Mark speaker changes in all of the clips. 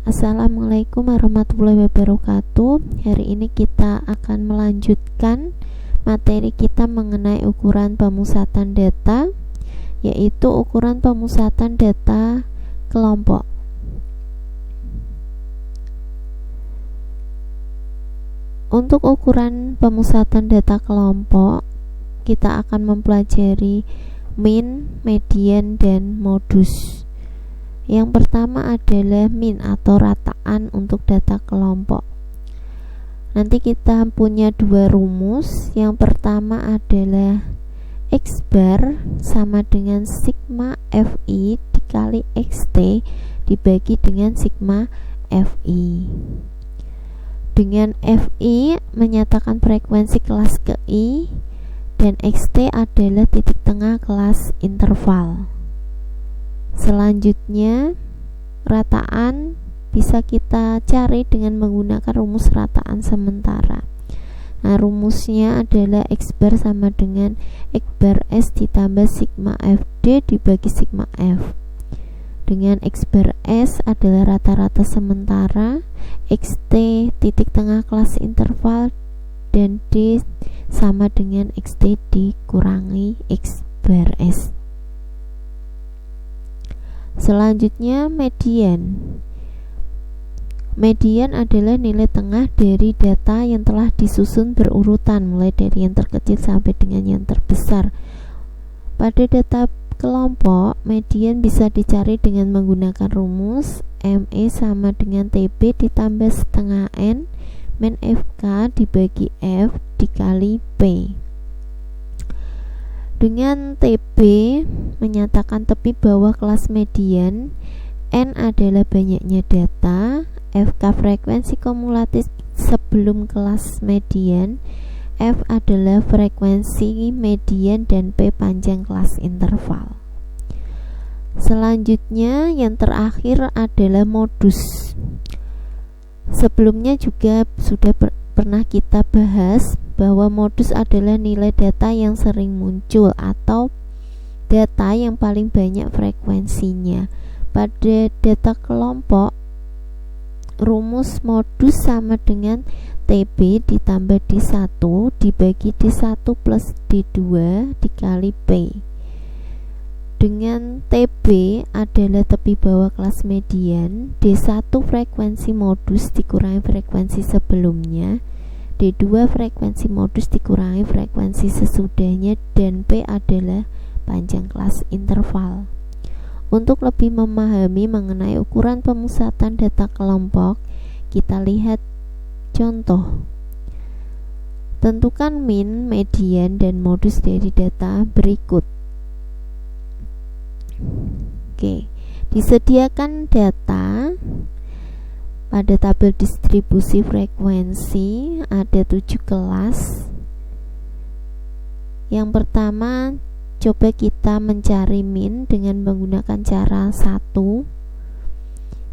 Speaker 1: Assalamualaikum warahmatullahi wabarakatuh. Hari ini kita akan melanjutkan materi kita mengenai ukuran pemusatan data, yaitu ukuran pemusatan data kelompok. Untuk ukuran pemusatan data kelompok, kita akan mempelajari min, median, dan modus. Yang pertama adalah min atau rataan untuk data kelompok. Nanti kita punya dua rumus. Yang pertama adalah X bar sama dengan sigma Fi dikali XT dibagi dengan sigma Fi. Dengan Fi menyatakan frekuensi kelas ke I dan XT adalah titik tengah kelas interval. Selanjutnya, rataan bisa kita cari dengan menggunakan rumus rataan sementara. Nah, rumusnya adalah X bar sama dengan X bar S ditambah sigma FD dibagi sigma F. Dengan X bar S adalah rata-rata sementara, XT titik tengah kelas interval, dan D sama dengan XT dikurangi X bar S. Selanjutnya, median. Median adalah nilai tengah dari data yang telah disusun berurutan mulai dari yang terkecil sampai dengan yang terbesar. Pada data kelompok, median bisa dicari dengan menggunakan rumus ME sama dengan TB ditambah setengah N min FK dibagi F dikali P. Dengan TB menyatakan tepi bawah kelas median, N adalah banyaknya data, FK frekuensi kumulatif sebelum kelas median, F adalah frekuensi median, dan P panjang kelas interval. Selanjutnya yang terakhir adalah modus. Sebelumnya juga sudah pernah kita bahas bahwa modus adalah nilai data yang sering muncul atau data yang paling banyak frekuensinya. Pada data kelompok, rumus modus sama dengan TB ditambah D1 dibagi D1 plus D2 dikali P. Dengan TB adalah tepi bawah kelas median, D1 frekuensi modus dikurangi frekuensi sebelumnya, D2 frekuensi modus dikurangi frekuensi sesudahnya, dan P adalah panjang kelas interval. Untuk lebih memahami mengenai ukuran pemusatan data kelompok, kita lihat contoh. Tentukan min, median, dan modus dari data berikut. Oke, disediakan data. Pada tabel distribusi frekuensi ada 7 kelas. Yang pertama, coba kita mencari min dengan menggunakan cara 1.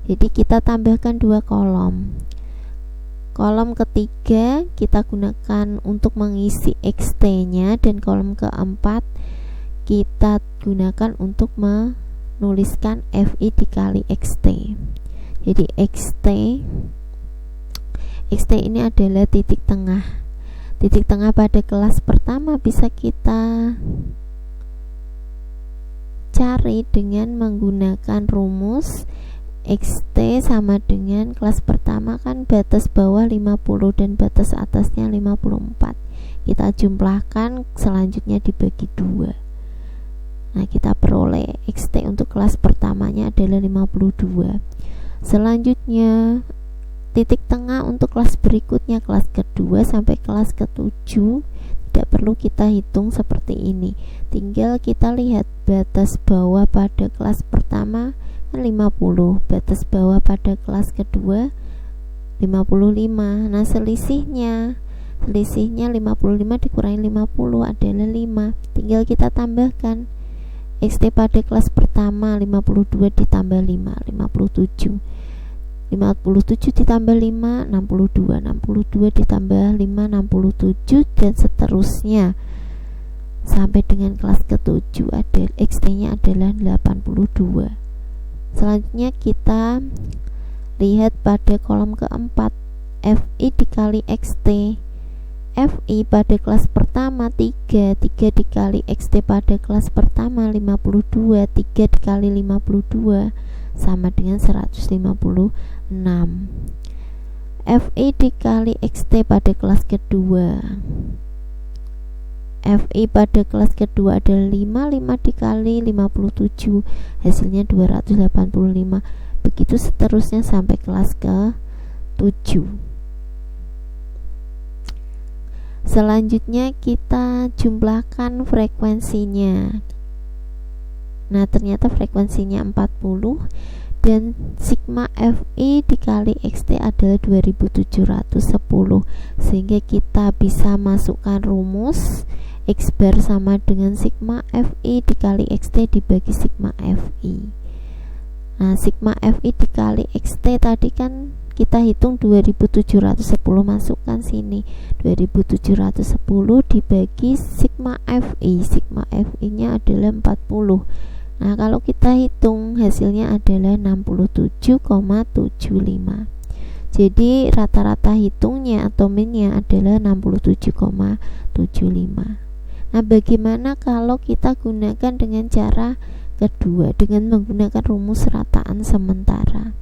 Speaker 1: Jadi kita tambahkan 2 kolom. Kolom ketiga kita gunakan untuk mengisi XT-nya, dan kolom keempat kita gunakan untuk menuliskan FI dikali XT. Jadi XT ini adalah titik tengah. Titik tengah pada kelas pertama bisa kita cari dengan menggunakan rumus XT sama dengan kelas pertama kan batas bawah 50 dan batas atasnya 54. Kita jumlahkan, selanjutnya dibagi 2. Nah, kita peroleh XT untuk kelas pertamanya adalah 52. Selanjutnya, titik tengah untuk kelas berikutnya, kelas kedua sampai kelas ke-7, tidak perlu kita hitung seperti ini. Tinggal kita lihat batas bawah pada kelas pertama 50, batas bawah pada kelas kedua 55. Nah, selisihnya 55 dikurangi 50 adalah 5. Tinggal kita tambahkan. XT pada kelas pertama 52 ditambah 5, 57. 57 ditambah 5, 62. 62 ditambah 5, 67, dan seterusnya sampai dengan kelas ke-7 XT-nya adalah 82. Selanjutnya kita Lihat pada kolom keempat, FI dikali XT. FI pada kelas pertama 3 dikali XT pada kelas pertama 52, 3 dikali 52 sama dengan 156. FI dikali XT pada kelas kedua. FI pada kelas kedua adalah 5 dikali 57, hasilnya 285. Begitu seterusnya sampai kelas ke 7. Selanjutnya kita jumlahkan frekuensinya. Nah, ternyata frekuensinya 40 dan sigma FI dikali XT adalah 2710, sehingga kita bisa masukkan rumus X bar sama dengan sigma FI dikali XT dibagi sigma FI. Nah, sigma FI dikali XT tadi kan kita hitung 2710, masukkan sini 2710 dibagi sigma FI. Sigma FI nya adalah 40. Nah, kalau kita hitung hasilnya adalah 67,75. Jadi rata-rata hitungnya atau min-nya adalah 67,75. Nah, bagaimana kalau kita gunakan dengan cara kedua, dengan menggunakan rumus rataan sementara?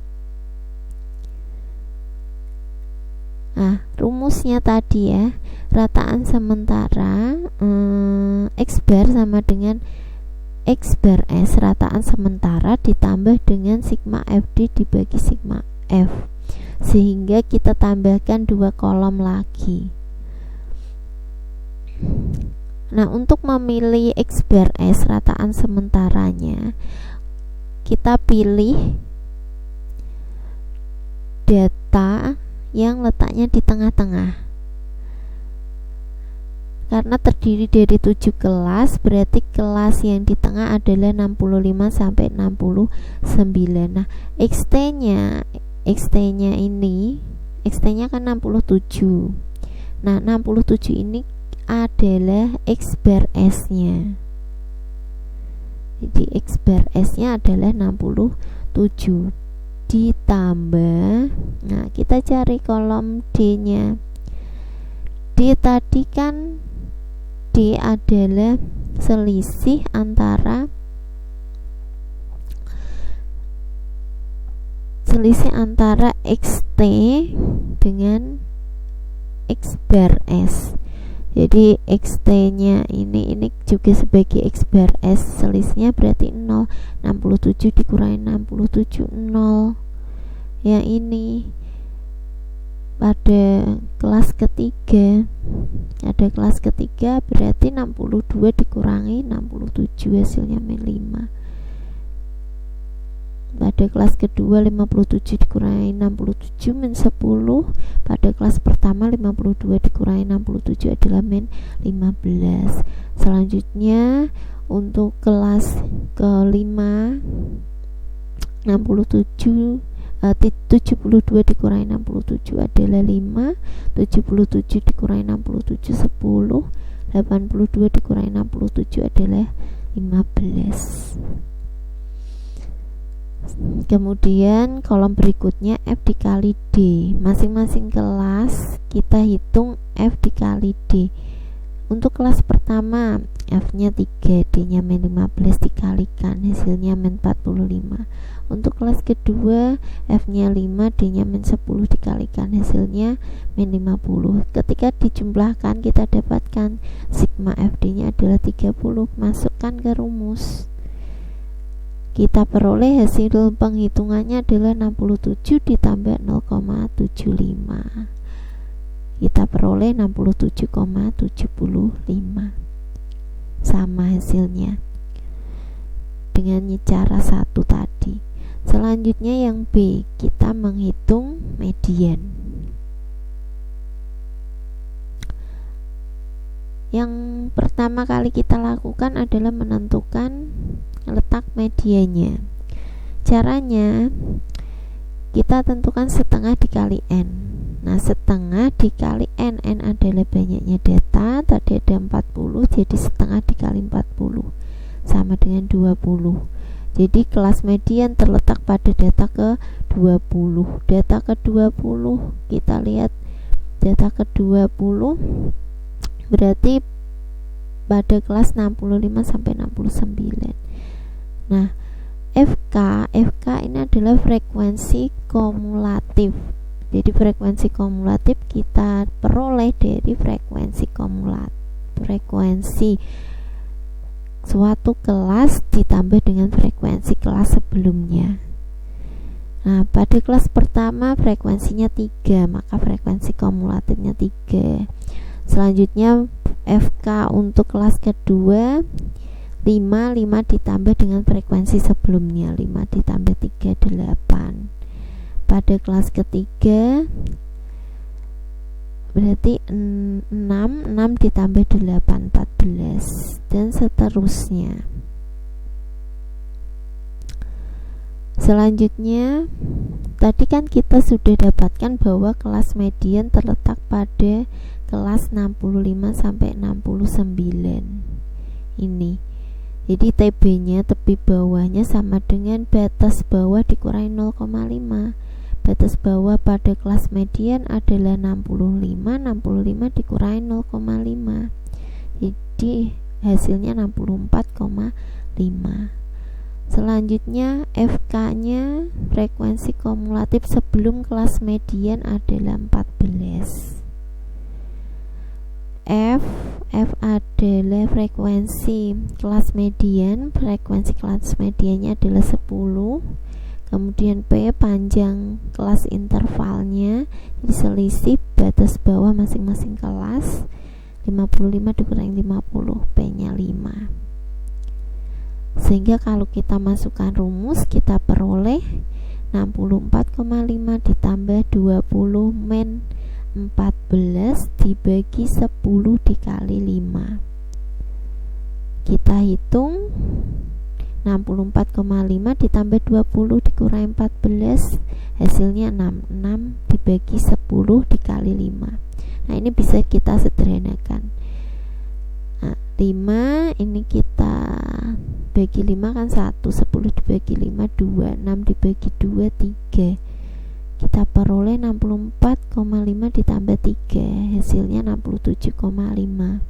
Speaker 1: Nah, rumusnya tadi ya, rataan sementara X bar sama dengan X bar S, rataan sementara ditambah dengan sigma FD dibagi sigma F, sehingga kita tambahkan 2 kolom lagi. Nah, untuk memilih X bar S rataan sementaranya, kita pilih data yang letaknya di tengah-tengah. Karena terdiri dari 7 kelas, berarti kelas yang di tengah adalah 65 sampai 69. Nah, XT-nya ini, XT-nya kan 67. Nah, 67 ini adalah X bar S-nya. Jadi X bar S-nya adalah 67 ditambah, nah kita cari kolom D-nya. D tadi kan, D adalah selisih antara XT dengan X bar S. Jadi XT-nya ini juga sebagai X bar S, selisihnya berarti 0. 67 dikurangi 67, 0. Yang ini pada kelas ketiga, ada kelas ketiga berarti 62 dikurangi 67, hasilnya min 5. Pada kelas kedua 57 dikurangi 67 min 10. Pada kelas pertama 52 dikurangi 67 adalah min 15. Selanjutnya untuk kelas kelima 72 dikurangi 67 adalah 5. 77 dikurangi 67 10. 82 dikurangi 67 adalah 15. Kemudian kolom berikutnya F dikali D. Masing-masing kelas kita hitung F dikali D. Untuk kelas pertama F-nya 3, D-nya min 15 dikalikan, hasilnya min 45. Untuk kelas kedua F-nya 5, D-nya min 10 dikalikan, hasilnya min 50. Ketika dijumlahkan kita dapatkan sigma FD-nya adalah 30. Masukkan ke rumus. Kita peroleh hasil penghitungannya adalah 67 ditambah 0,75. Kita peroleh 67,75. Sama hasilnya dengan cara 1 tadi. Selanjutnya yang B, kita menghitung median. Yang pertama kali kita lakukan adalah menentukan letak medianya. Caranya kita tentukan setengah dikali N. Nah, setengah dikali N adalah banyaknya data. Tadi ada 40, jadi setengah dikali 40 sama dengan 20. Jadi kelas median terletak pada data ke-20. Data ke-20 kita lihat, data ke-20 berarti pada kelas 65 sampai 69. Nah, FK ini adalah frekuensi kumulatif. Jadi frekuensi kumulatif kita peroleh dari frekuensi kumulatif. Frekuensi suatu kelas ditambah dengan frekuensi kelas sebelumnya. Nah, pada kelas pertama frekuensinya 3, maka frekuensi kumulatifnya 3. Selanjutnya FK untuk kelas kedua 5 ditambah dengan frekuensi sebelumnya, 5 ditambah 3 8. Pada kelas ketiga berarti 6 ditambah 8 14 dan seterusnya. Selanjutnya tadi kan kita sudah dapatkan bahwa kelas median terletak pada kelas 65 sampai 69 ini. Jadi TB-nya, tepi bawahnya sama dengan batas bawah dikurangi 0,5. Batas bawah pada kelas median adalah 65 dikurangi 0,5. Jadi hasilnya 64,5. Selanjutnya FK-nya, frekuensi kumulatif sebelum kelas median adalah 14. F adalah frekuensi kelas median, frekuensi kelas mediannya adalah 10. Kemudian P panjang kelas intervalnya, jadi selisih batas bawah masing-masing kelas, 55 dikurangi 50, P-nya 5. Sehingga kalau kita masukkan rumus, kita peroleh 64,5 ditambah 20 min 14 dibagi 10 dikali 5. Kita hitung 64,5 ditambah 20 dikurangi 14, hasilnya 66 dibagi 10 dikali 5. Nah, ini bisa kita sederhanakan. Nah, 5 ini kita bagi 5 kan 1, 10 dibagi 5 2, 6 dibagi 2 3. Kita peroleh 64,5 ditambah 3, hasilnya 67,5.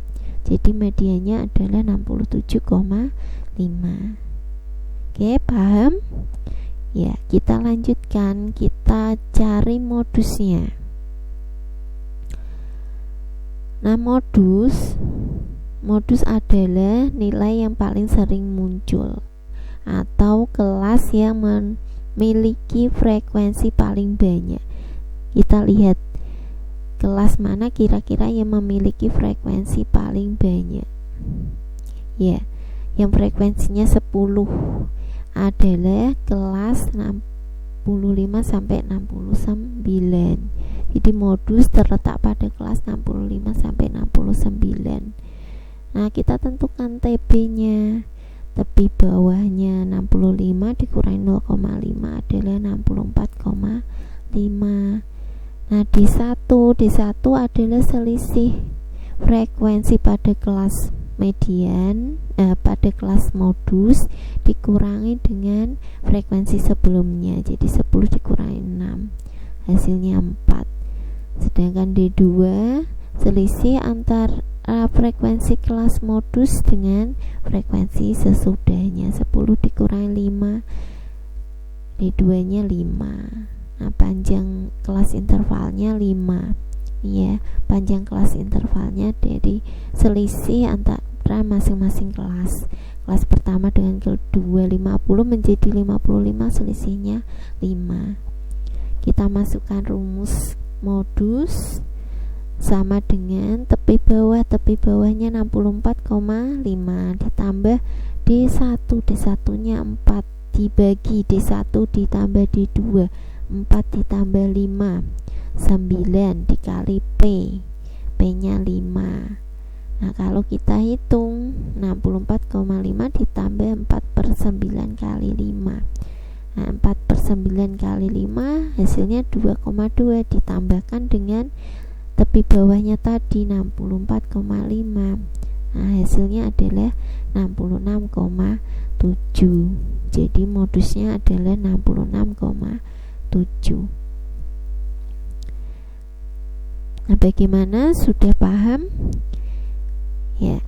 Speaker 1: Jadi medianya adalah 67,5. Oke, paham? Ya, kita lanjutkan, kita cari modusnya. Nah, modus adalah nilai yang paling sering muncul atau kelas yang memiliki frekuensi paling banyak. Kita lihat kelas mana kira-kira yang memiliki frekuensi paling banyak. Ya, yang frekuensinya 10 adalah kelas 65 sampai 69. Jadi modus terletak pada kelas 65 sampai 69. Nah, kita tentukan TB-nya. Tepi bawahnya 65 dikurangi 0,5 adalah 64,5. Nah, D1 adalah selisih frekuensi pada kelas median, pada kelas modus dikurangi dengan frekuensi sebelumnya. Jadi 10 dikurangi 6, hasilnya 4. Sedangkan D2 selisih antara frekuensi kelas modus dengan frekuensi sesudahnya. 10 dikurangi 5, D2 nya 5. Nah, panjang kelas intervalnya 5. Ya, panjang kelas intervalnya dari selisih antara masing-masing kelas. Kelas pertama dengan kedua 50 menjadi 55, selisihnya 5. Kita masukkan rumus modus sama dengan tepi bawahnya 64,5 ditambah D1 nya 4 dibagi D1 ditambah D2, 4 ditambah 5 9 dikali P nya 5. Nah, kalau kita hitung 64,5 ditambah 4/9 kali 5. Nah, 4/9 kali 5 hasilnya 2,2 ditambahkan dengan tepi bawahnya tadi 64,5. Nah, hasilnya adalah 66,7. Jadi modusnya adalah 66,7. Nah, bagaimana? Sudah paham? Ya.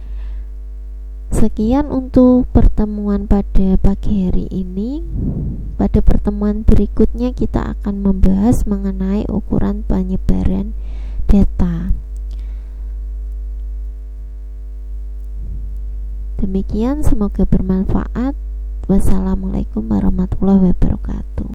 Speaker 1: Sekian untuk pertemuan pada pagi hari ini. Pada pertemuan berikutnya kita akan membahas mengenai ukuran penyebaran data. Demikian, semoga bermanfaat. Wassalamualaikum warahmatullahi wabarakatuh.